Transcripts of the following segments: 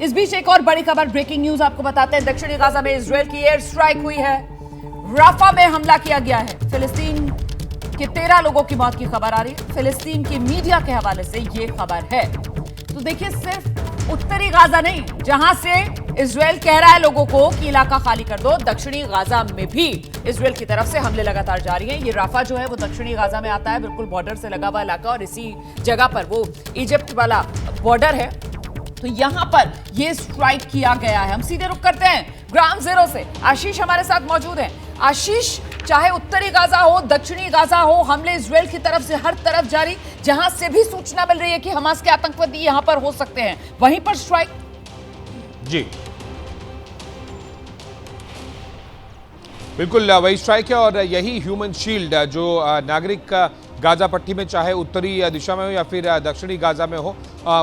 इस बीच एक और बड़ी खबर, ब्रेकिंग न्यूज आपको बताते हैं। दक्षिणी गाजा में इजरायल की एयर स्ट्राइक हुई है। राफा में हमला किया गया है। फिलिस्तीन के 13 लोगों की मौत की खबर आ रही है। फिलिस्तीन की मीडिया के हवाले से यह खबर है। तो देखिए, सिर्फ उत्तरी गाजा नहीं, जहां से इजरायल कह रहा है लोगों को कि इलाका खाली कर दो, दक्षिणी गाजा में भी इजरायल की तरफ से हमले लगातार जारी हैं। ये राफा जो है वो दक्षिणी गाजा में आता है, बिल्कुल बॉर्डर से लगा हुआ इलाका, और इसी जगह पर वो इजिप्ट वाला बॉर्डर है। तो यहां पर ये स्ट्राइक किया गया है। हम सीधे रुक करते हैं ग्राउंड जीरो से। आशीष हमारे साथ मौजूद हैं। आशीष, चाहे उत्तरी गाजा हो, दक्षिणी गाजा हो, हमले इजरायल की तरफ से हर तरफ जारी, जहां से भी सूचना मिल रही है कि हमास के आतंकवादी यहां पर हो सकते हैं, वहीं पर स्ट्राइक। जी बिल्कुल वही स्ट्राइक है, और यही ह्यूमन शील्ड जो नागरिक गाजा पट्टी में, चाहे उत्तरी दिशा में हो या फिर दक्षिणी गाजा में हो,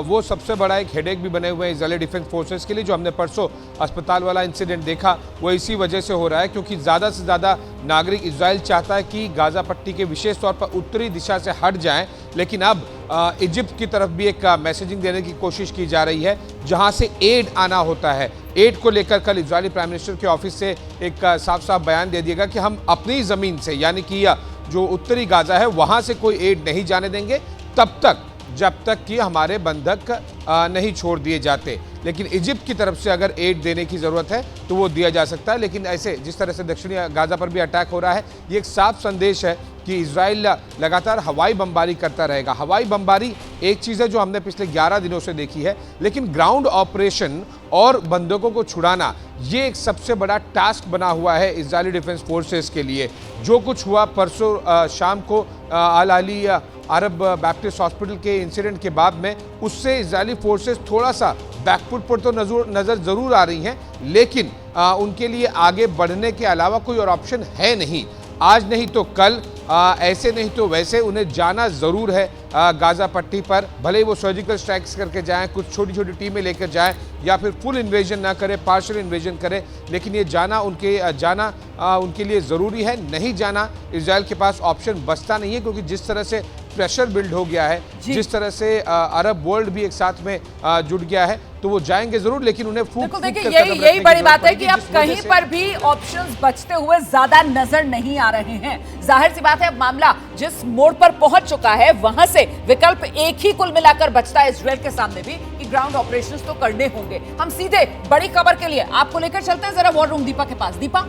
वो सबसे बड़ा एक हेडेक भी बने हुए हैं इजरायली डिफेंस फोर्सेस के लिए। जो हमने परसों अस्पताल वाला इंसिडेंट देखा, वो इसी वजह से हो रहा है, क्योंकि ज़्यादा से ज़्यादा नागरिक इजराइल चाहता है कि गाजा पट्टी के विशेष तौर पर उत्तरी दिशा से हट जाएं। लेकिन अब इजिप्ट की तरफ भी एक मैसेजिंग देने की कोशिश की जा रही है, जहां से एड आना होता है। एड को लेकर कल इजरायली प्राइम मिनिस्टर के ऑफिस से एक साफ साफ बयान दे दिएगा कि हम अपनी ज़मीन से, यानी कि जो उत्तरी गाजा है वहां से कोई एड नहीं जाने देंगे तब तक, जब तक कि हमारे बंधक नहीं छोड़ दिए जाते। लेकिन इजिप्ट की तरफ से अगर एड देने की ज़रूरत है तो वो दिया जा सकता है। लेकिन ऐसे जिस तरह से दक्षिणी गाजा पर भी अटैक हो रहा है, ये एक साफ संदेश है कि इजराइल लगातार हवाई बमबारी करता रहेगा। हवाई बमबारी एक चीज़ है जो हमने पिछले 11 दिनों से देखी है, लेकिन ग्राउंड ऑपरेशन और बंधकों को छुड़ाना, ये एक सबसे बड़ा टास्क बना हुआ है इजरायली डिफेंस फोर्सेस के लिए। जो कुछ हुआ परसों शाम को अल अली अरब बैप्टिस्ट हॉस्पिटल के इंसिडेंट के बाद में, उससे इजरायली फोर्सेस थोड़ा सा बैकफुट पर तो नज़र ज़रूर आ रही हैं, लेकिन उनके लिए आगे बढ़ने के अलावा कोई और ऑप्शन है नहीं। आज नहीं तो कल, ऐसे नहीं तो वैसे उन्हें जाना ज़रूर है गाजा पट्टी पर। भले ही वो सर्जिकल स्ट्राइक्स करके जाएं, कुछ छोटी छोटी टीमें लेकर जाएं, या फिर फुल इन्वेजन ना करें, पार्शियल इन्वेजन करें, लेकिन ये जाना उनके लिए ज़रूरी है। नहीं जाना, इजराइल के पास ऑप्शन बचता नहीं है, क्योंकि जिस तरह से प्रेशर बिल्ड हो गया है, जिस तरह से अरब वर्ल्ड भी एक साथ में जुट गया है, तो वो जाएंगे जरूर, लेकिन उन्हें देखिए यही बड़ी बात है कि अब कहीं पर भी ऑप्शंस बचते हुए ज्यादा नजर नहीं आ रहे हैं। जाहिर सी बात है, अब मामला जिस मोड़ पर पहुंच चुका है, वहां से विकल्प एक ही कुल मिलाकर बचता है इजरायल के सामने भी, कि ग्राउंड ऑपरेशंस तो करने होंगे। हम सीधे बड़ी खबर के लिए आपको लेकर चलते हैं जरा वॉर रूम दीपा के पास। दीपा,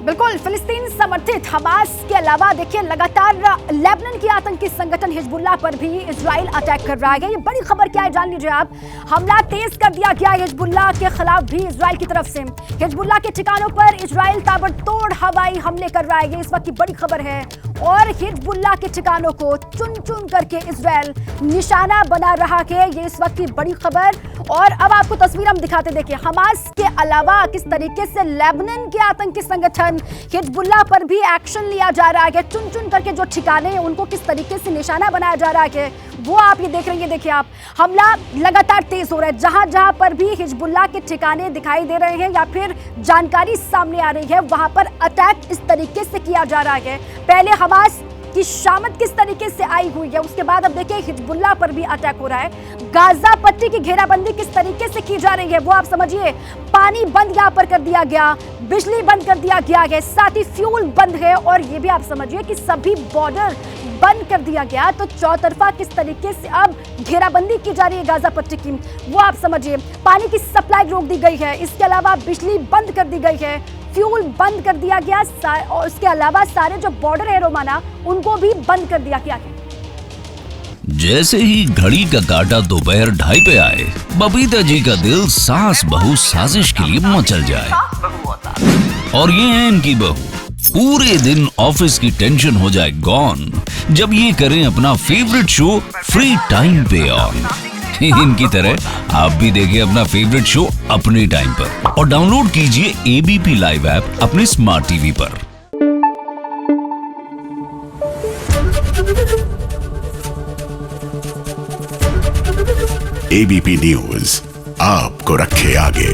बिल्कुल, फिलिस्तीन समर्थित हमास के अलावा देखिए लगातार लेबनान की आतंकी संगठन हिजबुल्लाह पर भी इजराइल अटैक कर रहा है। ये बड़ी खबर क्या है, जान लीजिए आप। हमला तेज कर दिया गया हिजबुल्लाह के खिलाफ भी इजराइल की तरफ से। हिजबुल्लाह के ठिकानों पर इजराइल ताबड़तोड़ हवाई हमले कर रहा है, ये इस वक्त की बड़ी खबर है। और हिजबुल्लाह के ठिकानों को चुन चुन करके इजराइल निशाना बना रहा है, ये इस वक्त की बड़ी खबर। और अब आपको तस्वीर हम दिखाते, देखिए हमास के अलावा किस तरीके से लेबनान के आतंकी संगठन हिजबुल्लाह पर भी एक्शन लिया जा रहा है। चुन चुन करके जो ठिकाने हैं उनको किस तरीके से निशाना बनाया जा रहा है, वो आप ये देख रहे हैं। देखिए आप, हमला लगातार तेज हो रहा है। जहां जहां पर भी हिजबुल्लाह के ठिकाने दिखाई दे रहे हैं या फिर जानकारी सामने आ रही है, वहां पर अटैक इस तरीके से किया जा रहा है। पहले हमास की शामत किस तरीके से आई हुई है, उसके बाद अब देखिए हिजबुल्लाह पर भी अटैक हो रहा है। गाजा पट्टी की घेराबंदी किस तरीके से की जा रही है, वो आप समझिए। पानी बंद यहाँ पर कर दिया गया, बिजली बंद कर दिया गया है, साथ ही फ्यूल बंद है, और ये भी आप समझिए कि सभी बॉर्डर बंद कर दिया गया। तो चौतरफा किस तरीके से अब घेराबंदी की जा रही है गाजा पट्टी की, वो आप समझिए। पानी की सप्लाई रोक दी गई है, इसके अलावा बिजली बंद कर दी गई है, फ्यूल बंद कर दिया गया, और इसके अलावा सारे जो बॉर्डर है रोमाना, उनको भी बंद कर दिया गया है। जैसे ही घड़ी का काटा दोपहर 2:30 पे आए, बबीता जी का दिल सास बहू साजिश के लिए मचल जाए। और ये है इनकी बहू, पूरे दिन ऑफिस की टेंशन हो जाए गॉन जब ये करें अपना फेवरेट शो फ्री टाइम पे ऑन। इनकी तरह आप भी देखिए अपना फेवरेट शो अपने टाइम पर, और डाउनलोड कीजिए एबीपी लाइव ऐप अपने स्मार्ट टीवी पर। एबीपी न्यूज आपको रखे आगे।